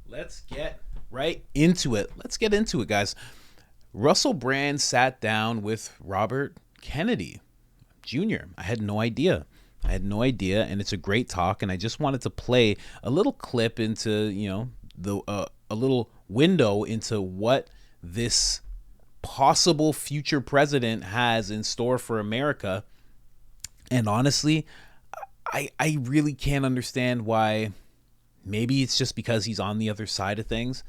Let's get right into it. Let's get into it, guys. Russell Brand sat down with Robert Kennedy Jr. I had no idea. And it's a great talk. And I just wanted to play a little clip into, a little window into what this possible future president has in store for America. And honestly, I really can't understand why. Maybe it's just because he's on the other side of things.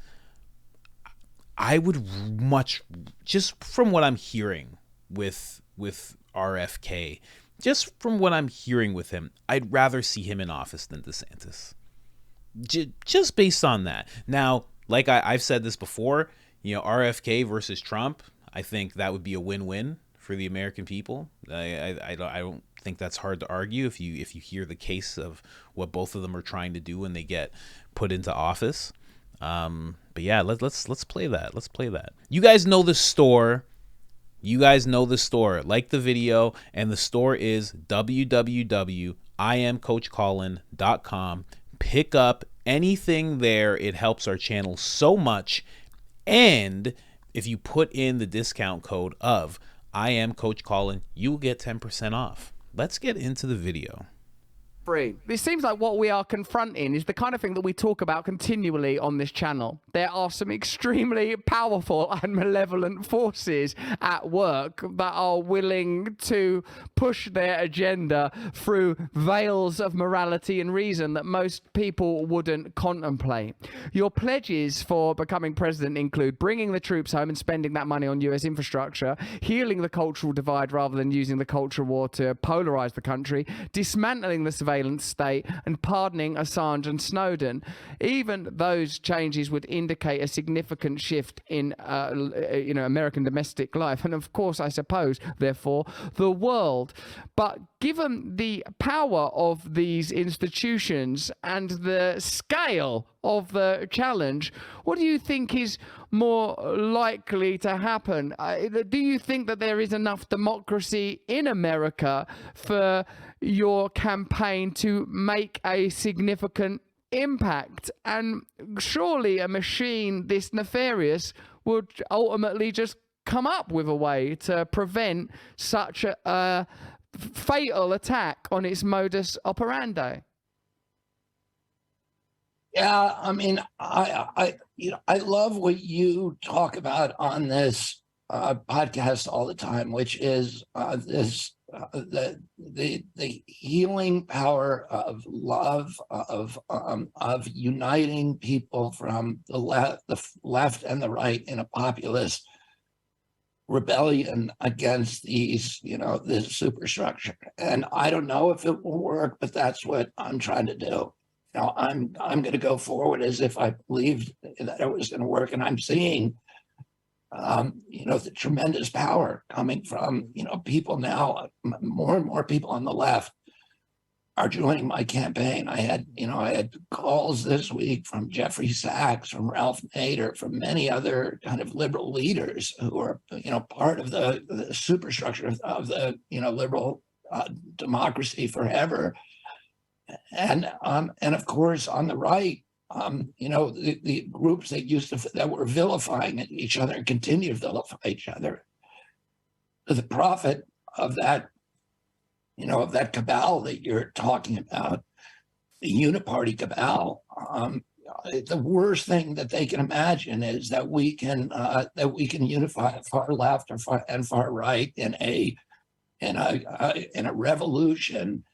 I would much, just from what I'm hearing with RFK, just from what I'm hearing with him, I'd rather see him in office than DeSantis. Just based on that. Now, like I've said this before, RFK versus Trump, I think that would be a win-win for the American people. I don't think that's hard to argue if you hear the case of what both of them are trying to do when they get put into office. But yeah, let's play that. Let's play that. You guys know the store. Like the video, and the store is www.iamcoachcolin.com. Pick up anything there. It helps our channel so much. And if you put in the discount code of I am Coach Colin, you will get 10% off. Let's get into the video. It seems like what we are confronting is the kind of thing that we talk about continually on this channel. There are some extremely powerful and malevolent forces at work that are willing to push their agenda through veils of morality and reason that most people wouldn't contemplate. Your pledges for becoming president include bringing the troops home and spending that money on US infrastructure, healing the cultural divide rather than using the culture war to polarize the country, dismantling the surveillance state, and pardoning Assange and Snowden. Even those changes would indicate a significant shift in American domestic life, and of course, I suppose, therefore, the world. But given the power of these institutions and the scale of the challenge, what do you think is more likely to happen? Do you think that there is enough democracy in America for your campaign to make a significant impact? And surely a machine this nefarious would ultimately just come up with a way to prevent such a fatal attack on its modus operandi. Yeah, I mean, I love what you talk about on this podcast all the time, which is the healing power of love, of uniting people from the left and the right in a populist rebellion against these, this superstructure. And I don't know if it will work, but that's what I'm trying to do. I'm going to go forward as if I believed that it was going to work, and I'm seeing the tremendous power coming from, people now. More and more people on the left are joining my campaign. I had calls this week from Jeffrey Sachs, from Ralph Nader, from many other kind of liberal leaders who are, part of the superstructure of the, liberal democracy forever. And of course, on the right, the groups that were vilifying each other and continue to vilify each other. The profit of that, of that cabal that you're talking about, the uniparty cabal, the worst thing that they can imagine is that we can unify far left and far right in a revolution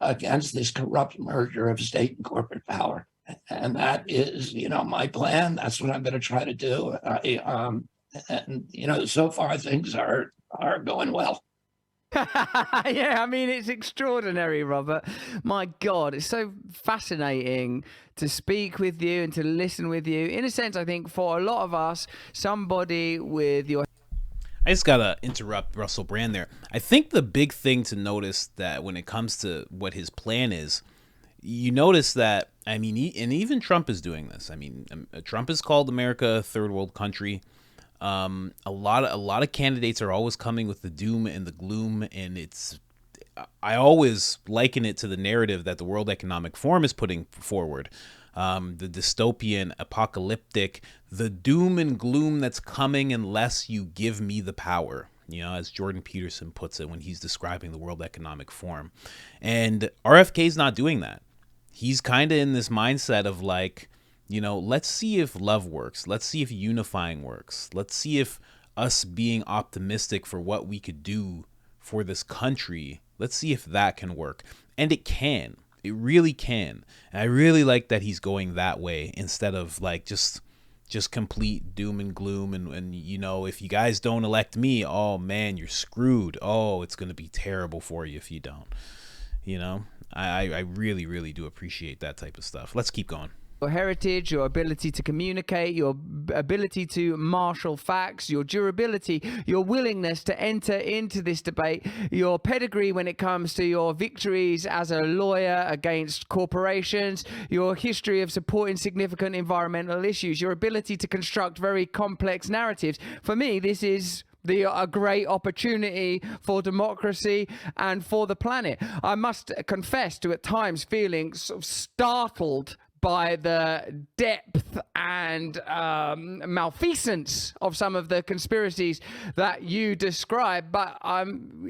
against this corrupt merger of state and corporate power. And that is, my plan. That's what I'm going to try to do. So far things are going well. Yeah, I mean, it's extraordinary, Robert. My God, it's so fascinating to speak with you and to listen with you. In a sense, I think for a lot of us, somebody with your... I just gotta interrupt Russell Brand there. I think the big thing to notice that when it comes to what his plan is, you notice that, and even Trump is doing this. Trump has called America a third world country. A lot of candidates are always coming with the doom and the gloom, and it's I always liken it to the narrative that the World Economic Forum is putting forward. The dystopian, apocalyptic, the doom and gloom that's coming unless you give me the power, as Jordan Peterson puts it when he's describing the World Economic Forum. And RFK's not doing that. He's kind of in this mindset of like, let's see if love works. Let's see if unifying works. Let's see if us being optimistic for what we could do for this country, let's see if that can work. And it can. It really can. And I really like that he's going that way instead of like just complete doom and gloom. And if you guys don't elect me, oh man, you're screwed. Oh, it's going to be terrible for you if you don't. I really, really do appreciate that type of stuff. Let's keep going. Your heritage, your ability to communicate, your ability to marshal facts, your durability, your willingness to enter into this debate, your pedigree when it comes to your victories as a lawyer against corporations, your history of supporting significant environmental issues, your ability to construct very complex narratives. For me, this is a great opportunity for democracy and for the planet. I must confess to at times feeling sort of startled by the depth and malfeasance of some of the conspiracies that you describe. But obviously,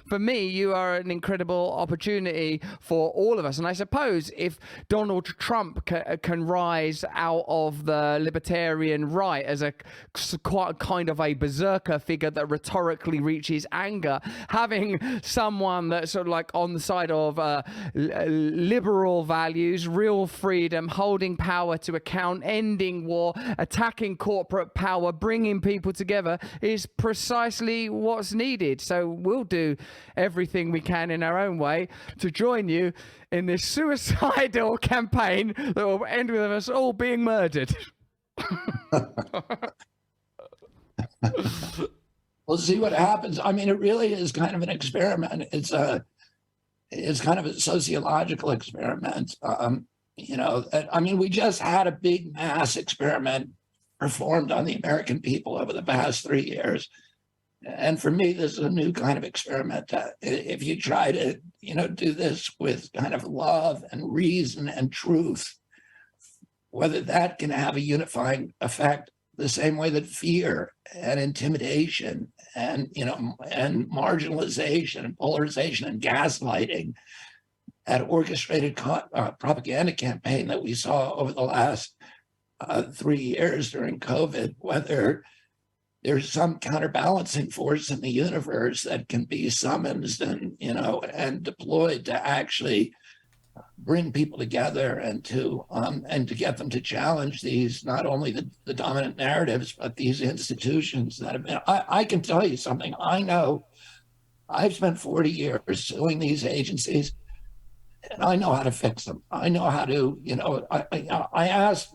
for me, you are an incredible opportunity for all of us. And I suppose if Donald Trump can rise out of the libertarian right as quite kind of a berserker figure that rhetorically reaches anger, having someone that's sort of like on the side of liberal values, real freedom, holding power to account, ending war, attacking corporate power, bringing people together is precisely what's needed. So we'll do everything we can in our own way to join you in this suicidal campaign that will end with us all being murdered. We'll see what happens. I mean, it really is kind of an experiment. It's kind of a sociological experiment. We just had a big mass experiment performed on the American people over the past 3 years. And for me, this is a new kind of experiment. If you try to, do this with kind of love and reason and truth, whether that can have a unifying effect the same way that fear and intimidation and and marginalization and polarization and gaslighting, that orchestrated propaganda campaign that we saw over the last 3 years during COVID, whether there's some counterbalancing force in the universe that can be summoned and deployed to actually bring people together and to get them to challenge these, not only the dominant narratives, but these institutions that have been. I can tell you something. I know I've spent 40 years suing these agencies, and I know how to fix them. I know how to, I asked.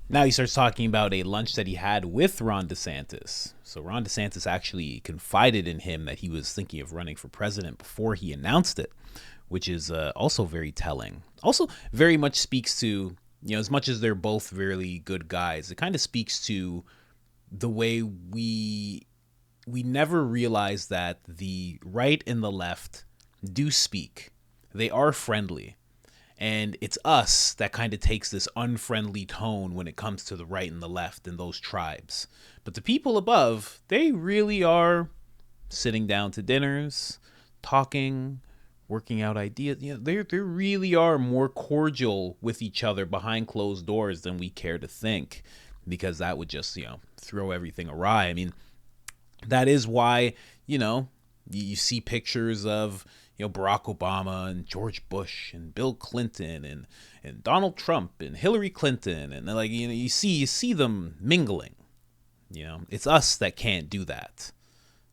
Now he starts talking about a lunch that he had with Ron DeSantis. So Ron DeSantis actually confided in him that he was thinking of running for president before he announced it, which is also very telling. Also very much speaks to, as much as they're both really good guys, it kind of speaks to the way we never realize that the right and the left do speak. They are friendly. And it's us that kind of takes this unfriendly tone when it comes to the right and the left and those tribes. But the people above, they really are sitting down to dinners, talking, working out ideas. They really are more cordial with each other behind closed doors than we care to think, because that would just, throw everything awry. I mean, that is why, you see pictures of, Barack Obama and George Bush and Bill Clinton and Donald Trump and Hillary Clinton, and you see them mingling. It's us that can't do that.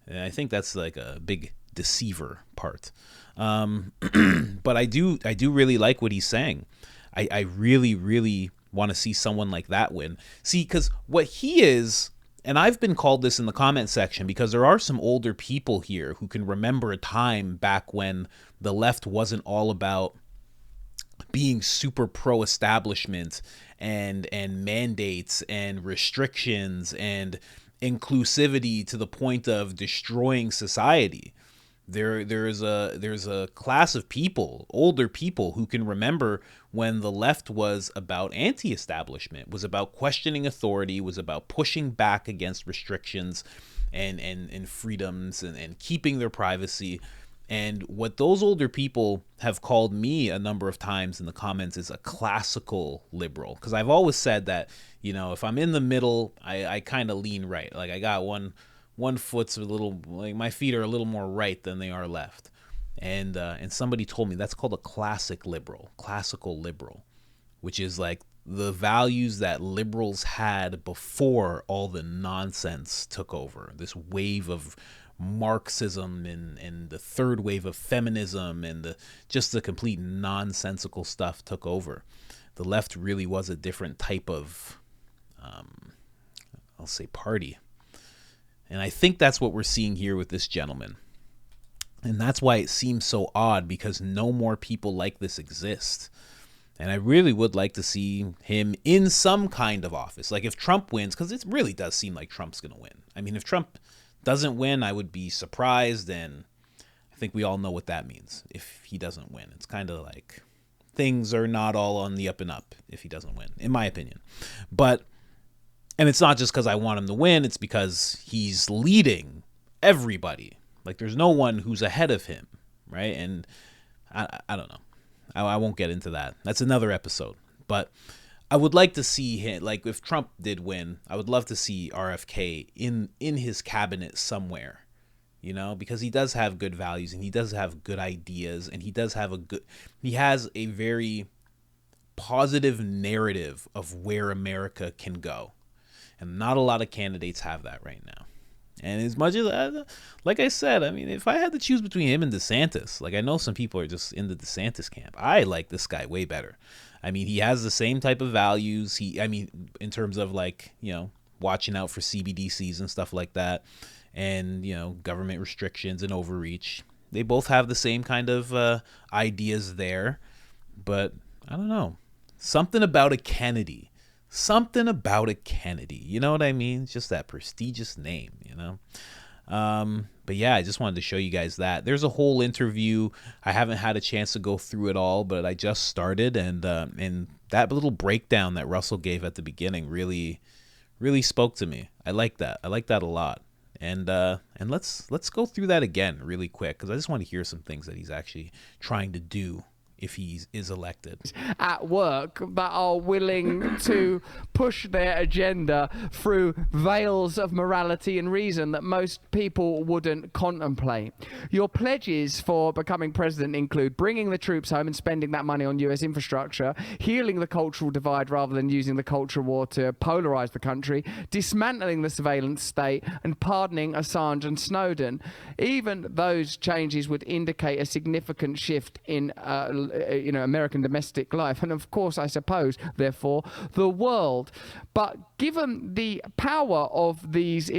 And I think that's like a big deceiver part. But I do really like what he's saying. I really, really want to see someone like that win. See, because what he is, and I've been called this in the comment section because there are some older people here who can remember a time back when the left wasn't all about being super pro-establishment and mandates and restrictions and inclusivity to the point of destroying society. There's a class of people, older people, who can remember when the left was about anti-establishment, was about questioning authority, was about pushing back against restrictions and freedoms and keeping their privacy. And what those older people have called me a number of times in the comments is a classical liberal. Because I've always said that, if I'm in the middle, I kind of lean right. Like I got one foot's a little, like my feet are a little more right than they are left. And somebody told me that's called a classical liberal, which is like the values that liberals had before all the nonsense took over. This wave of Marxism and the third wave of feminism and just the complete nonsensical stuff took over. The left really was a different type of, I'll say, party. And I think that's what we're seeing here with this gentleman. And that's why it seems so odd, because no more people like this exist. And I really would like to see him in some kind of office. Like if Trump wins, because it really does seem like Trump's going to win. I mean, if Trump doesn't win, I would be surprised. And I think we all know what that means if he doesn't win. It's kind of like things are not all on the up and up if he doesn't win, in my opinion. And it's not just because I want him to win. It's because he's leading everybody. Like there's no one who's ahead of him, right? And I don't know. I won't get into that. That's another episode. But I would like to see him, like if Trump did win, I would love to see RFK in his cabinet somewhere, because he does have good values and he does have good ideas and he has a very positive narrative of where America can go. And not a lot of candidates have that right now. And as much as, like I said, I mean, if I had to choose between him and DeSantis, like I know some people are just in the DeSantis camp. I like this guy way better. I mean, he has the same type of values. In terms of like, watching out for CBDCs and stuff like that. And, government restrictions and overreach. They both have the same kind of ideas there. But I don't know. Something about a Kennedy. You know what I mean? Just that prestigious name, But yeah, I just wanted to show you guys that. There's a whole interview. I haven't had a chance to go through it all, but I just started, and that little breakdown that Russell gave at the beginning really, really spoke to me. I like that. I like that a lot. And let's go through that again really quick, because I just want to hear some things that he's actually trying to do if he is elected. At work that are willing to push their agenda through veils of morality and reason that most people wouldn't contemplate. Your pledges for becoming president include bringing the troops home and spending that money on US infrastructure, healing the cultural divide rather than using the culture war to polarize the country, dismantling the surveillance state, and pardoning Assange and Snowden. Even those changes would indicate a significant shift in American domestic life, and of course, I suppose, therefore, the world. But given the power of these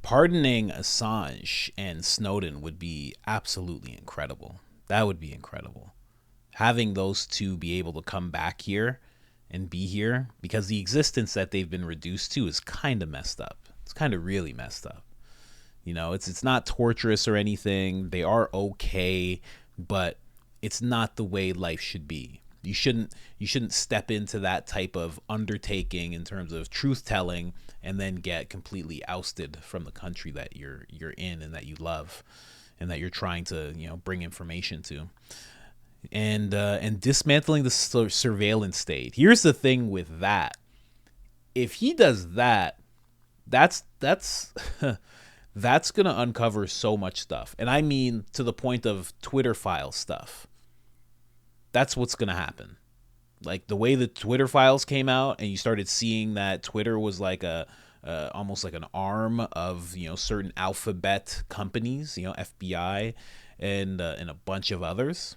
pardoning Assange and Snowden would be absolutely incredible. That would be incredible. Having those two be able to come back here and be here, because the existence that they've been reduced to is kind of messed up. It's kind of really messed up. It's not torturous or anything. They are okay, but it's not the way life should be. You shouldn't step into that type of undertaking in terms of truth telling and then get completely ousted from the country that you're in and that you love and that you're trying to bring information to. And dismantling the surveillance state. Here's the thing with that. If he does that, that's that's going to uncover so much stuff. And I mean to the point of Twitter file stuff. That's what's going to happen. Like the way the Twitter files came out and you started seeing that Twitter was like almost like an arm of, certain alphabet companies, FBI and a bunch of others.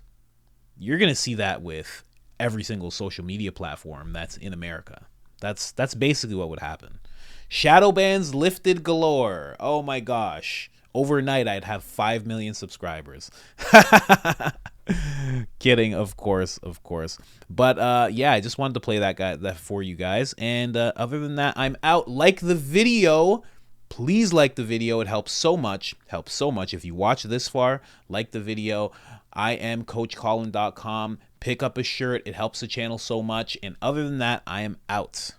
You're going to see that with every single social media platform that's in America. That's basically what would happen. Shadow bans lifted galore. Oh my gosh. overnight I'd have 5 million subscribers. Kidding, of course. But yeah, I just wanted to play that for you guys. And other than that, I'm out. Like the video. Please like the video. It helps so much. If you watch this far, like the video. I am CoachColin.com. Pick up a shirt. It helps the channel so much. And other than that, I am out.